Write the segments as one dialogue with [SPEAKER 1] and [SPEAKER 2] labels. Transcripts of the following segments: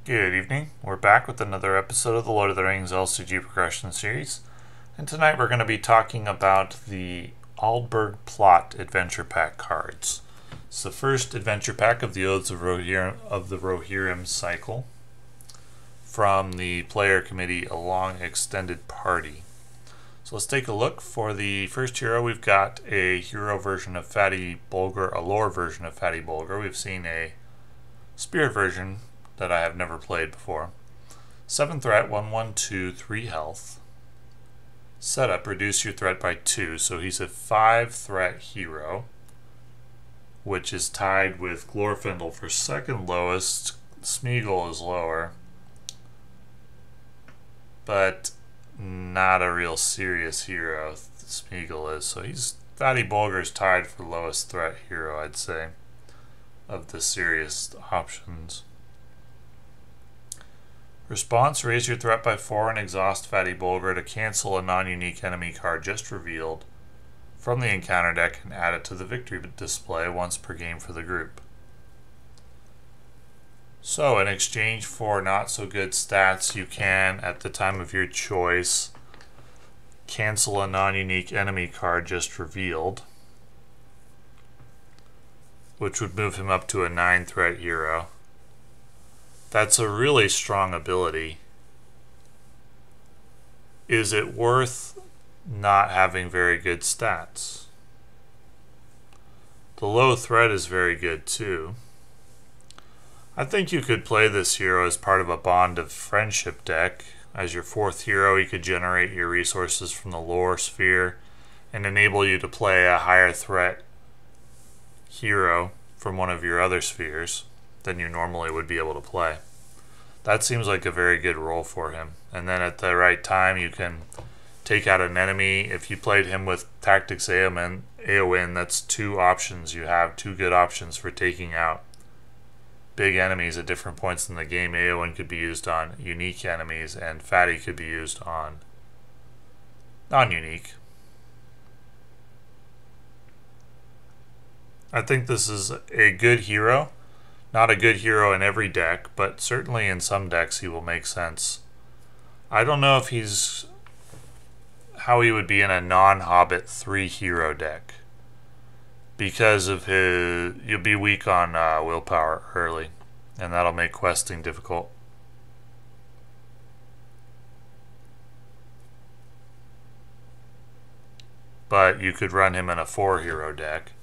[SPEAKER 1] Good evening. We're back with another episode of the Lord of the Rings LCG Progression Series. And tonight we're going to be talking about the Aldburg Plot Adventure Pack cards. It's the first adventure pack of the Oaths of Rohirrim cycle from the player committee along extended party. So let's take a look. For the first hero, we've got a hero version of Fatty Bolger, a lore version of Fatty Bolger. We've seen a spirit version that I have never played before. 7 threat, 1/1/2, 3 health. Setup, reduce your threat by 2. So he's a 5 threat hero, which is tied with Glorfindel for second lowest. Smeagol is lower, but not a real serious hero. Smeagol is. So Fatty Bolger's tied for lowest threat hero, I'd say, of the serious options. Response, raise your threat by 4 and exhaust Fatty Bolger to cancel a non-unique enemy card just revealed from the encounter deck and add it to the victory display once per game for the group. So in exchange for not so good stats, you can, at the time of your choice, cancel a non-unique enemy card just revealed, which would move him up to a 9 threat hero. That's a really strong ability. Is it worth not having very good stats? The low threat is very good too. I think you could play this hero as part of a Bond of Friendship deck. As your 4th hero, you could generate your resources from the lore sphere and enable you to play a higher threat hero from one of your other spheres than you normally would be able to play. That seems like a very good role for him. And then at the right time, you can take out an enemy. If you played him with Tactics Eowyn, that's 2 options. You have 2 good options for taking out big enemies at different points in the game. Eowyn could be used on unique enemies, and Fatty could be used on non-unique. I think this is a good hero. Not a good hero in every deck, but certainly in some decks he will make sense. I don't know if how he would be in a non-Hobbit 3 hero deck, because of you'll be weak on willpower early, and that'll make questing difficult. But you could run him in a 4 hero deck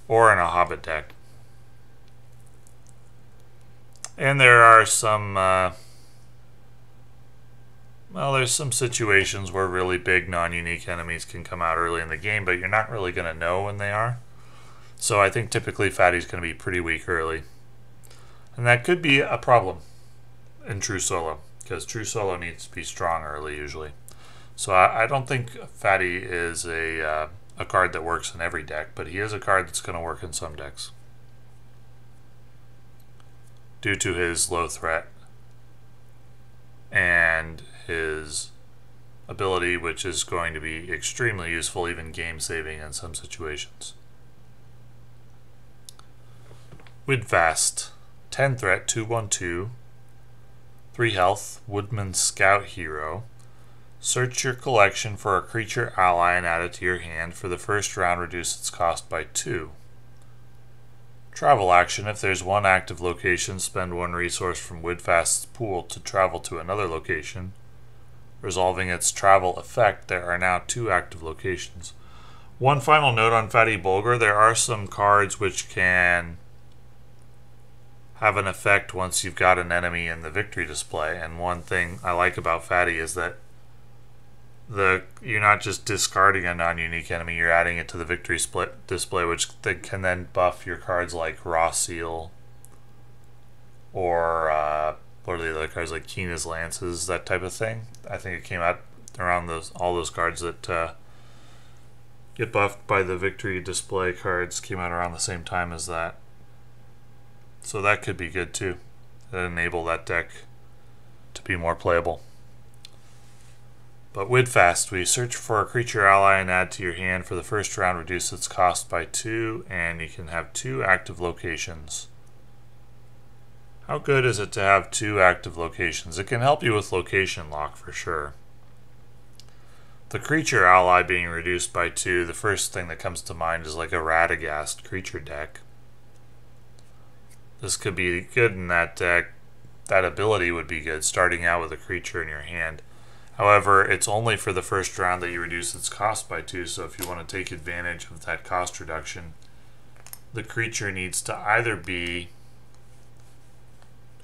[SPEAKER 1] or in a Hobbit deck. And there are some, there's some situations where really big non-unique enemies can come out early in the game, but you're not really going to know when they are. So I think typically Fatty's going to be pretty weak early. And that could be a problem in True Solo, because True Solo needs to be strong early usually. So I don't think Fatty is a card that works in every deck, but he is a card that's going to work in some decks, due to his low threat and his ability, which is going to be extremely useful, even game saving in some situations. Widvast, 10 threat, 2/1/2, 3 health, Woodman Scout hero. Search your collection for a creature ally and add it to your hand. For the first round, reduce its cost by 2. Travel action, if there's 1 active location, spend 1 resource from Widvast's pool to travel to another location. Resolving its travel effect, there are now 2 active locations. One final note on Fatty Bolger, there are some cards which can have an effect once you've got an enemy in the victory display, and one thing I like about Fatty is that you're not just discarding a non-unique enemy, you're adding it to the victory display, which can then buff your cards like Raw Seal, or what are the other cards, like Keena's Lances, that type of thing. I think it came out around all those cards that get buffed by the victory display cards came out around the same time as that. So that could be good too. That enable that deck to be more playable. But Widvast, we search for a creature ally and add to your hand. For the first round, reduce its cost by 2, and you can have 2 active locations. How good is it to have 2 active locations? It can help you with location lock for sure. The creature ally being reduced by 2, the first thing that comes to mind is like a Radagast creature deck. This could be good in that deck. That ability would be good, starting out with a creature in your hand. However, it's only for the first round that you reduce its cost by 2, so if you want to take advantage of that cost reduction, the creature needs to either be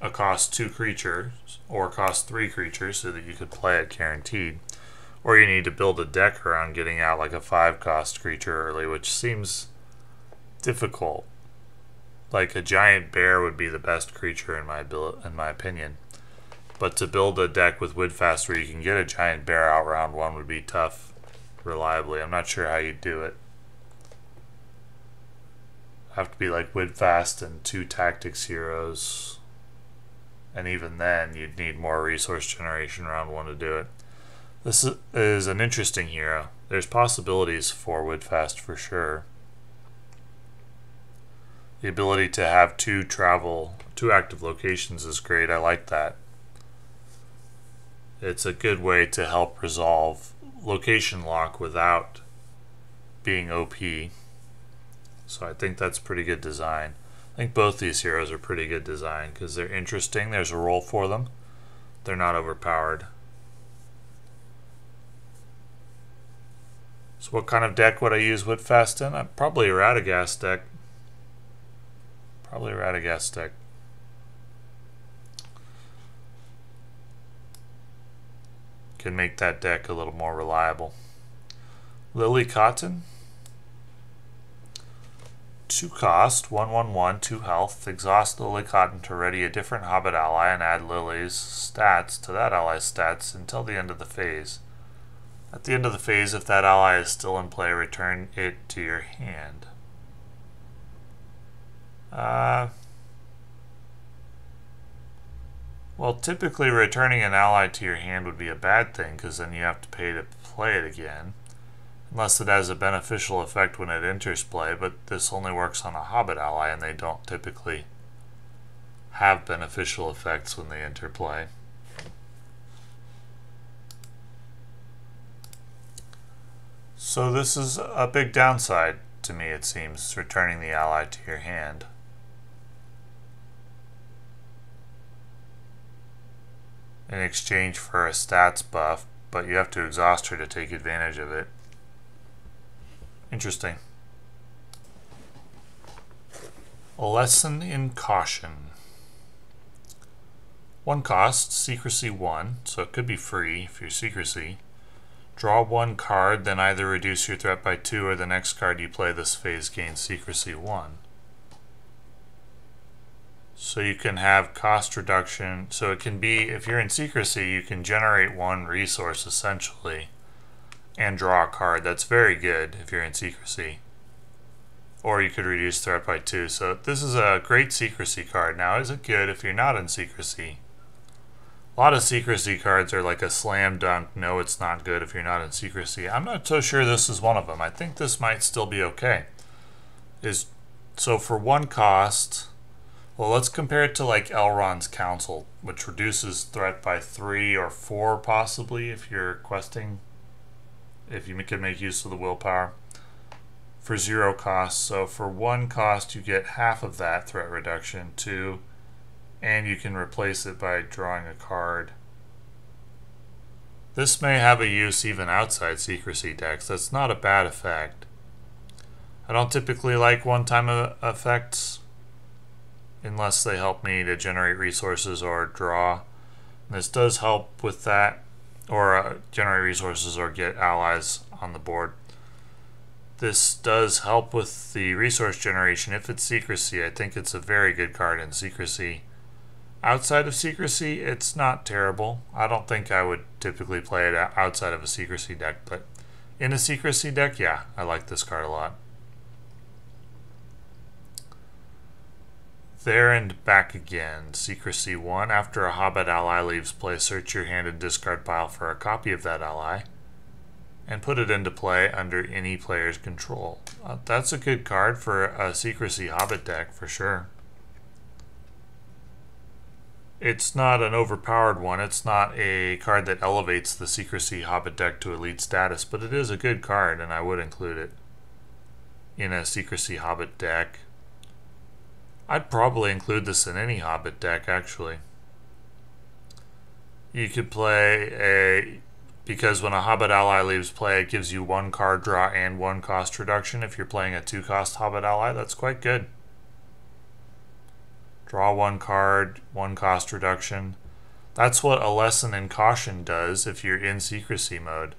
[SPEAKER 1] a cost 2 creature or cost 3 creatures so that you could play it guaranteed. Or you need to build a deck around getting out like a 5 cost creature early, which seems difficult. Like a giant bear would be the best creature in my opinion. But to build a deck with Woodfast where you can get a giant bear out round 1 would be tough reliably. I'm not sure how you'd do it. Have to be like Woodfast and 2 tactics heroes. And even then you'd need more resource generation round 1 to do it. This is an interesting hero. There's possibilities for Woodfast for sure. The ability to have 2 active locations is great. I like that. It's a good way to help resolve location lock without being OP. So I think that's pretty good design. I think both these heroes are pretty good design because they're interesting. There's a role for them. They're not overpowered. So what kind of deck would I use Woodfast in? Probably a Radagast deck. Probably a Radagast deck. Can make that deck a little more reliable. Lily Cotton. 2 cost, 1/1/1, 2 health. Exhaust Lily Cotton to ready a different Hobbit ally and add Lily's stats to that ally's stats until the end of the phase. At the end of the phase, if that ally is still in play, return it to your hand. Well, typically returning an ally to your hand would be a bad thing because then you have to pay to play it again. Unless it has a beneficial effect when it enters play, but this only works on a Hobbit ally and they don't typically have beneficial effects when they enter play. So this is a big downside to me, it seems, returning the ally to your hand. In exchange for a stats buff, but you have to exhaust her to take advantage of it. Interesting. A lesson in caution. 1 cost, secrecy 1, so it could be free if you're secrecy. Draw 1 card, then either reduce your threat by 2 or the next card you play this phase gains secrecy 1. So you can have cost reduction. So it can be, if you're in secrecy, you can generate 1 resource essentially and draw a card. That's very good if you're in secrecy. Or you could reduce threat by 2. So this is a great secrecy card. Now, is it good if you're not in secrecy? A lot of secrecy cards are like a slam dunk. No, it's not good if you're not in secrecy. I'm not so sure this is one of them. I think this might still be okay. So for 1 cost, well, let's compare it to like Elrond's Council, which reduces threat by 3 or 4 possibly if you're questing, if you can make use of the willpower, for 0 cost. So for 1 cost, you get half of that threat reduction, 2, and you can replace it by drawing a card. This may have a use even outside secrecy decks. That's not a bad effect. I don't typically like one-time effects unless they help me to generate resources or draw. And this does help with that, or generate resources or get allies on the board. This does help with the resource generation if it's secrecy. I think it's a very good card in secrecy. Outside of secrecy, it's not terrible. I don't think I would typically play it outside of a secrecy deck, but in a secrecy deck, yeah, I like this card a lot. There and back again. Secrecy 1. After a Hobbit ally leaves play, search your hand and discard pile for a copy of that ally and put it into play under any player's control. That's a good card for a secrecy Hobbit deck for sure. It's not an overpowered one. It's not a card that elevates the Secrecy Hobbit deck to elite status, but it is a good card, and I would include it in a Secrecy Hobbit deck. I'd probably include this in any Hobbit deck, actually. You could play because when a Hobbit ally leaves play, it gives you 1 card draw and 1 cost reduction. If you're playing a 2-cost Hobbit ally, that's quite good. Draw 1 card, 1 cost reduction. That's what a Lesson in Caution does if you're in Secrecy mode.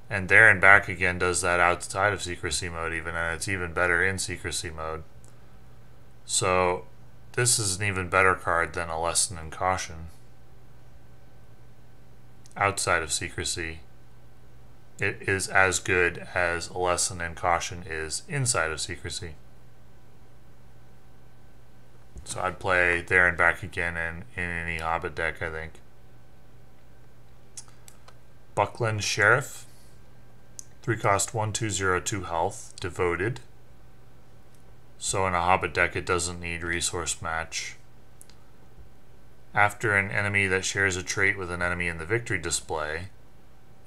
[SPEAKER 1] And There and Back Again does that outside of Secrecy mode even, and it's even better in Secrecy mode. So this is an even better card than a Lesson in Caution. Outside of Secrecy, it is as good as a Lesson in Caution is inside of Secrecy. So I'd play There and Back Again in any Hobbit deck, I think. Buckland Sheriff. 3-cost, 1/2/0, 2 health. Devoted. So in a Hobbit deck, it doesn't need Resource Match. After an enemy that shares a trait with an enemy in the victory display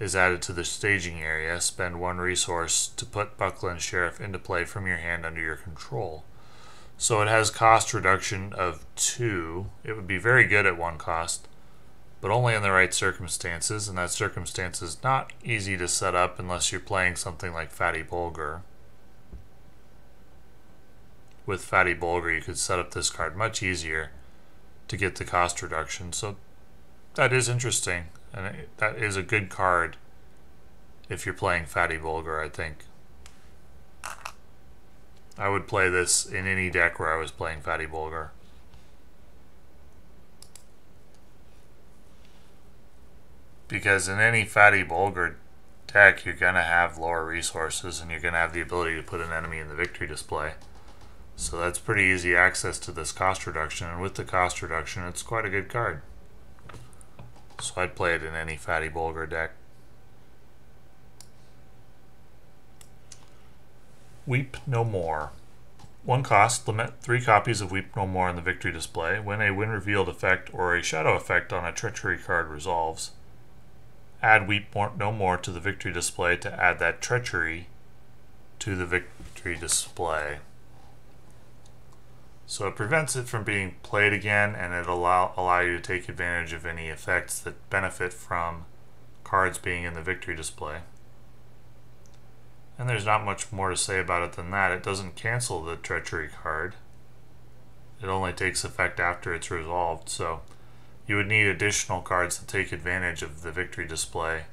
[SPEAKER 1] is added to the staging area, spend 1 resource to put Buckland Sheriff into play from your hand under your control. So it has cost reduction of 2. It would be very good at 1 cost, but only in the right circumstances, and that circumstance is not easy to set up unless you're playing something like Fatty Bulgur. With Fatty Bulgur, you could set up this card much easier to get the cost reduction. So that is interesting, and that is a good card if you're playing Fatty Bulgur, I think. I would play this in any deck where I was playing Fatty Bulgur. Because in any Fatty Bulgur deck, you're going to have lower resources, and you're going to have the ability to put an enemy in the victory display. So that's pretty easy access to this cost reduction, and with the cost reduction, it's quite a good card. So I'd play it in any Fatty Bulgur deck. Weep No More. 1 cost, limit 3 copies of Weep No More in the victory display. When a win revealed effect or a shadow effect on a treachery card resolves, add Weep No More to the victory display to add that treachery to the victory display. So it prevents it from being played again, and it allow you to take advantage of any effects that benefit from cards being in the victory display. And there's not much more to say about it than that. It doesn't cancel the treachery card. It only takes effect after it's resolved, so you would need additional cards to take advantage of the victory display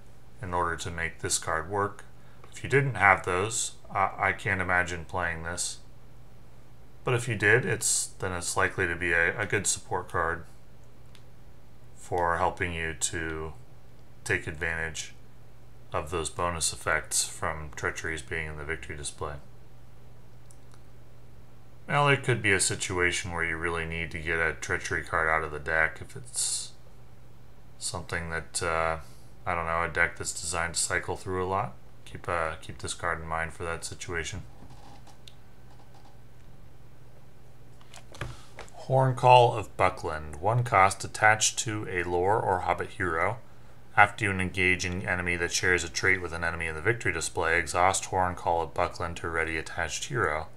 [SPEAKER 1] in order to make this card work. If you didn't have those, I can't imagine playing this. But if you did, then it's likely to be a good support card for helping you to take advantage of those bonus effects from treacheries being in the victory display. Now, there could be a situation where you really need to get a treachery card out of the deck if it's something that, I don't know, a deck that's designed to cycle through a lot. Keep this card in mind for that situation. Horncall of Buckland. 1 cost, attached to a lore or Hobbit hero. After you engage an enemy that shares a trait with an enemy in the victory display, exhaust Horncall of Buckland to a ready attached hero.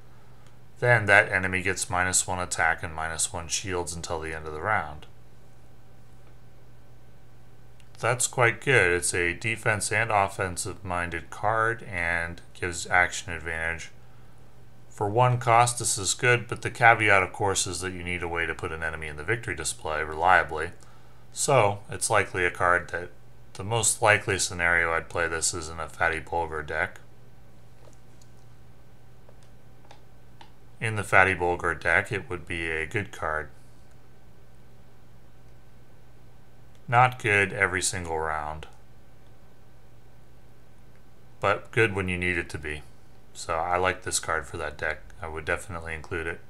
[SPEAKER 1] Then that enemy gets -1 attack and -1 shields until the end of the round. That's quite good. It's a defense and offensive minded card and gives action advantage. For 1 cost, this is good, but the caveat, of course, is that you need a way to put an enemy in the victory display reliably. So it's likely a card that the most likely scenario I'd play this is in a Fatty Bulgur deck. In the Fatty Bulgur deck, it would be a good card. Not good every single round, but good when you need it to be. So I like this card for that deck. I would definitely include it.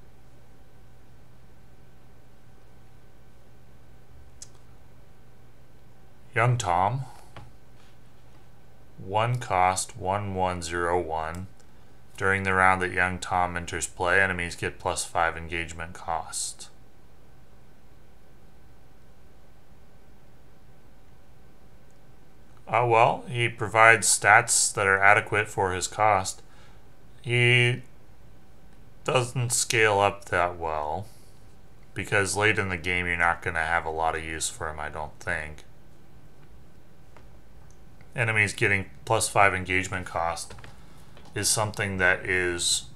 [SPEAKER 1] Young Tom. 1 cost, 1/1/0/1. During the round that Young Tom enters play, enemies get +5 engagement cost. Well, he provides stats that are adequate for his cost. He doesn't scale up that well, because late in the game you're not going to have a lot of use for him, I don't think. Enemies getting +5 engagement cost is something that is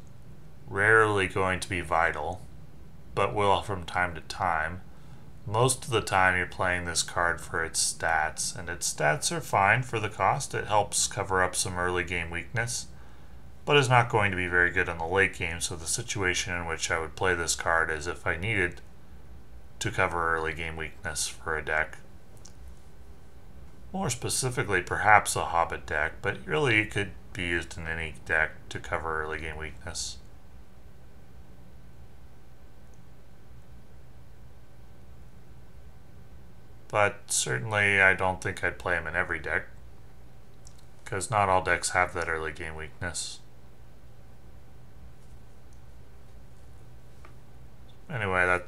[SPEAKER 1] rarely going to be vital, but will from time to time. Most of the time you're playing this card for its stats, and its stats are fine for the cost. It helps cover up some early game weakness, but is not going to be very good in the late game, so the situation in which I would play this card is if I needed to cover early game weakness for a deck. More specifically, perhaps a Hobbit deck, but really it could be used in any deck to cover early game weakness. But certainly I don't think I'd play him in every deck, because not all decks have that early game weakness. Anyway, that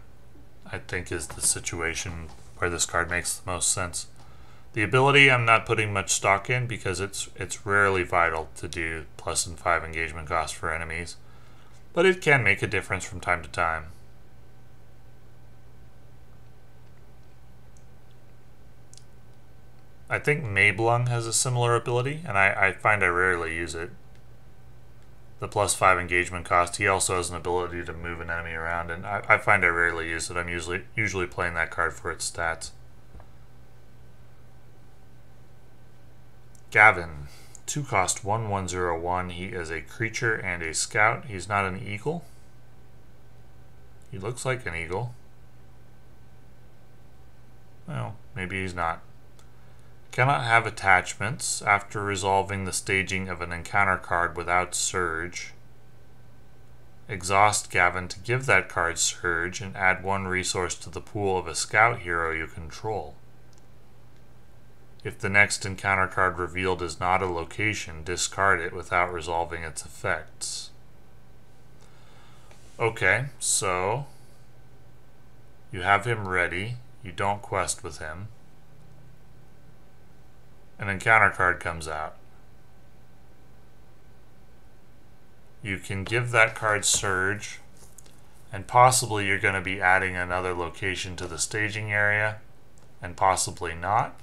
[SPEAKER 1] I think is the situation where this card makes the most sense. The ability I'm not putting much stock in because it's rarely vital to do +5 engagement cost for enemies, but it can make a difference from time to time. I think Mablung has a similar ability, and I find I rarely use it. The +5 engagement cost, he also has an ability to move an enemy around, and I find I rarely use it. I'm usually playing that card for its stats. Gavin, 2 cost 1/1/01. He is a creature and a scout. He's not an eagle. He looks like an eagle. Well, maybe he's not. Cannot have attachments. After resolving the staging of an encounter card without Surge, exhaust Gavin to give that card Surge and add 1 resource to the pool of a scout hero you control. If the next encounter card revealed is not a location, discard it without resolving its effects. Okay, so you have him ready. You don't quest with him. An encounter card comes out. You can give that card Surge, and possibly you're going to be adding another location to the staging area, and possibly not.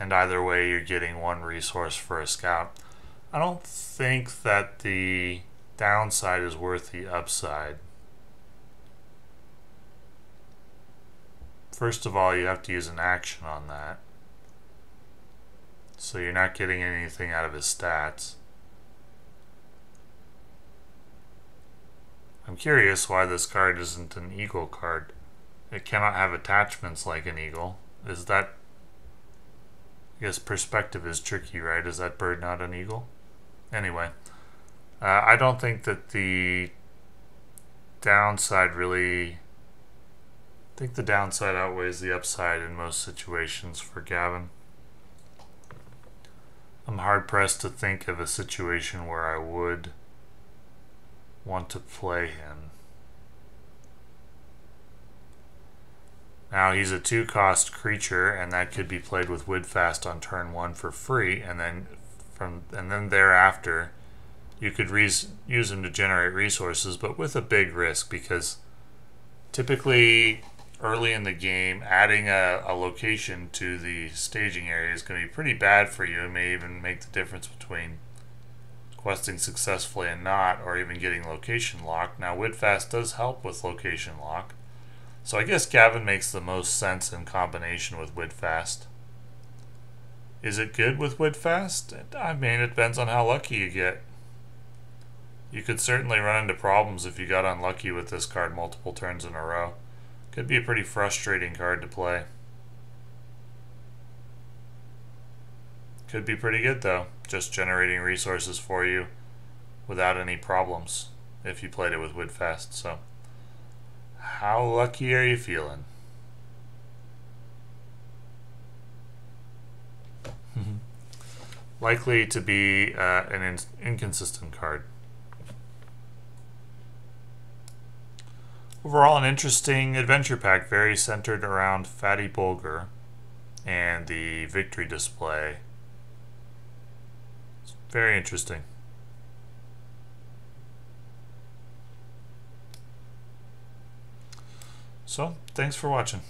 [SPEAKER 1] And either way, you're getting 1 resource for a scout. I don't think that the downside is worth the upside. First of all, you have to use an action on that, so you're not getting anything out of his stats. I'm curious why this card isn't an eagle card. It cannot have attachments like an eagle. Is that... I guess perspective is tricky, right? Is that bird not an eagle? Anyway, I don't think that the downside really... I think the downside outweighs the upside in most situations for Gavin. I'm hard-pressed to think of a situation where I would want to play him. Now he's a 2-cost creature, and that could be played with Woodfast on turn 1 for free, and then thereafter you could use him to generate resources, but with a big risk, because typically early in the game adding a location to the staging area is going to be pretty bad for you. It may even make the difference between questing successfully and not, or even getting location lock. Now Woodfast does help with location lock, so I guess Gavin makes the most sense in combination with Woodfast. Is it good with Woodfast? I mean, it depends on how lucky you get. You could certainly run into problems if you got unlucky with this card multiple turns in a row. Could be a pretty frustrating card to play. Could be pretty good though, just generating resources for you without any problems if you played it with Woodfast. So, how lucky are you feeling? Likely to be an inconsistent card. Overall, an interesting adventure pack, very centered around Fatty Bulgur and the victory display Very interesting. So, thanks for watching.